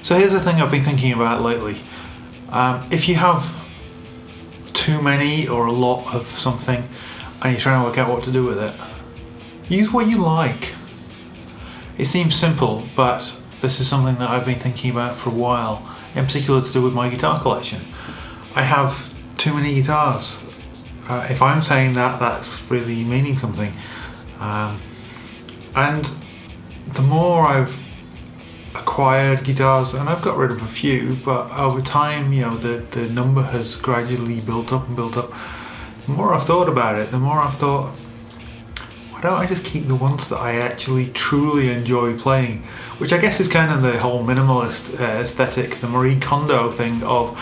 So here's the thing I've been thinking about lately. If you have too many or a lot of something and you're trying to work out what to do with it, use what you like. It seems simple, but this is something that I've been thinking about for a while, in particular to do with my guitar collection. I have too many guitars. If I'm saying that, that's really meaning something. And the more I've acquired guitars, and I've got rid of a few, but over time, you know, the number has gradually built up and built up. The more I've thought about it, the more I've thought, why don't I just keep the ones that I actually truly enjoy playing? Which I guess is kind of the whole minimalist aesthetic, the Marie Kondo thing of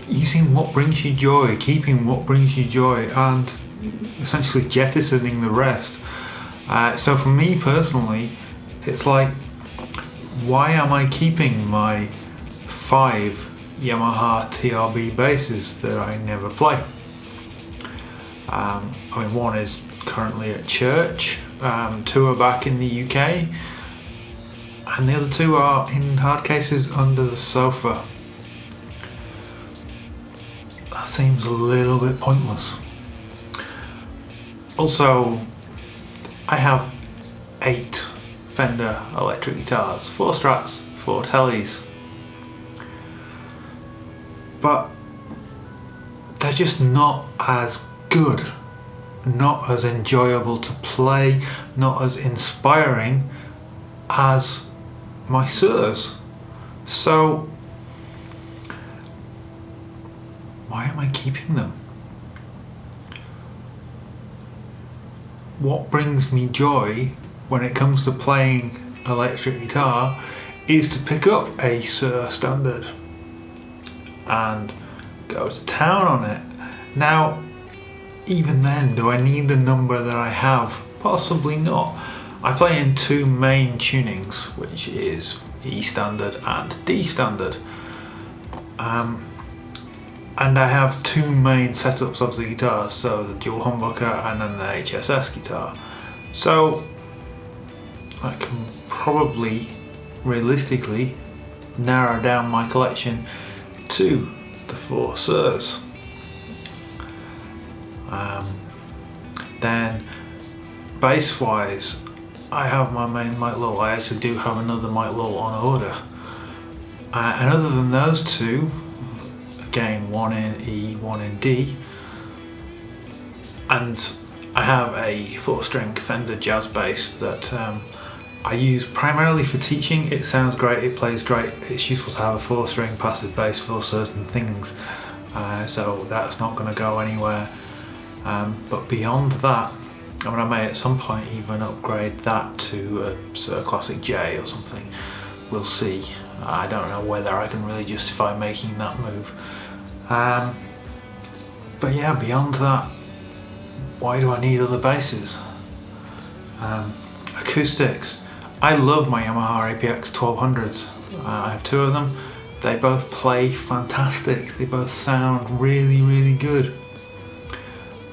using what brings you joy, keeping what brings you joy, and essentially jettisoning the rest. So for me personally, it's like, why am I keeping my 5 Yamaha TRB basses that I never play? I mean, one is currently at church, 2 are back in the UK, and the other 2 are in hard cases under the sofa. That seems a little bit pointless. Also, I have 8 Fender electric guitars, 4 Strats, 4 Tellys, but they're just not as good, not as enjoyable to play, not as inspiring as my Suhrs. So why am I keeping them? What brings me joy when it comes to playing electric guitar is to pick up a Suhr standard and go to town on it. Now, even then, do I need the number that I have? Possibly not. I play in 2 main tunings, which is E standard and D standard. And I have 2 main setups of the guitar, so the dual humbucker and then the HSS guitar. So I can probably realistically narrow down my collection to the 4 Suhrs. Then bass wise, I have my main Mike Lull. I actually do have another Mike Lull on order. And other than those 2, again, 1 in E, 1 in D, and I have a 4-string Fender jazz bass that I use primarily for teaching. It sounds great, it plays great, it's useful to have a 4-string passive bass for certain things, so that's not going to go anywhere. But beyond that, I mean, I may at some point even upgrade that to a Suhr Classic J or something. We'll see. I don't know whether I can really justify making that move. But yeah, beyond that, why do I need other basses? Acoustics. I love my Yamaha APX 1200s. I have 2 of them. They both play fantastic. They both sound really, really good.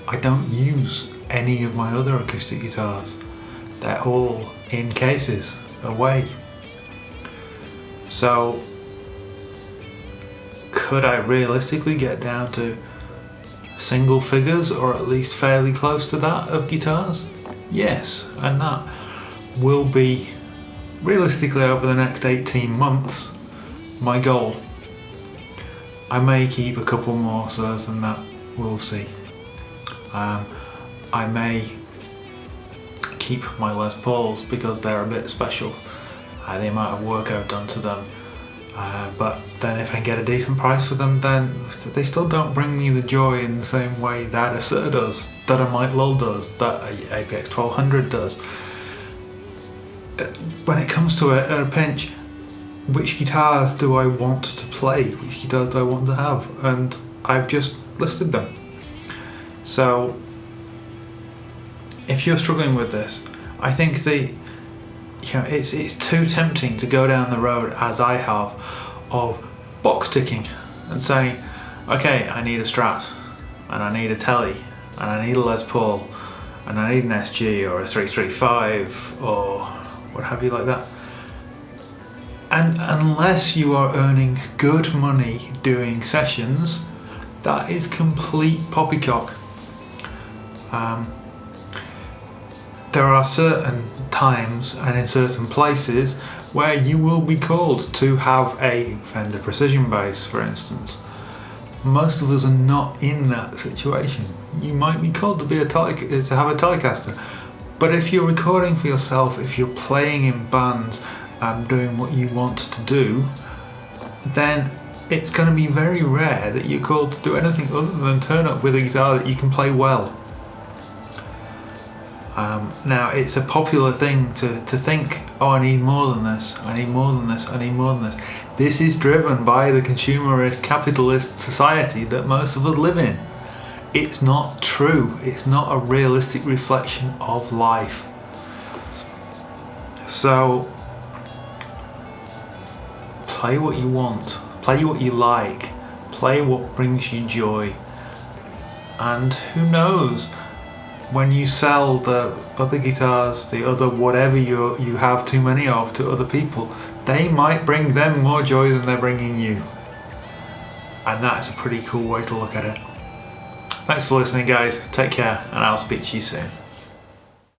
I don't use any of my other acoustic guitars. They're all in cases, away. So, could I realistically get down to single figures, or at least fairly close to that, of guitars? Yes, and that will be, realistically, over the next 18 months, my goal. I may keep a couple more Suhrs than that, we'll see. I may keep my Les Pauls because they're a bit special, the amount of work I've done to them. But then if I get a decent price for them, then they still don't bring me the joy in the same way that a Suhr does, that a Mike Lull does, that a APX 1200 does. When it comes to it, at a pinch, which guitars do I want to play? Which guitars do I want to have? And I've just listed them. So if you're struggling with this, I think it's too tempting to go down the road, as I have, of box ticking and saying, okay, I need a Strat, and I need a Telly, and I need a Les Paul, and I need an SG or a 335 or what have you like that. And unless you are earning good money doing sessions, that is complete poppycock. There are certain times and in certain places where you will be called to have a Fender Precision bass, for instance. Most of us are not in that situation. You might be called to have a Telecaster, but if you're recording for yourself, if you're playing in bands and doing what you want to do, then it's going to be very rare that you're called to do anything other than turn up with a guitar that you can play well. Now, it's a popular thing to think, oh, I need more than this, I need more than this, I need more than this. This is driven by the consumerist, capitalist society that most of us live in. It's not true. It's not a realistic reflection of life. So, play what you want, play what you like, play what brings you joy. And who knows, when you sell the other guitars, the other whatever you have too many of to other people, they might bring them more joy than they're bringing you. And that's a pretty cool way to look at it. Thanks for listening, guys. Take care, and I'll speak to you soon.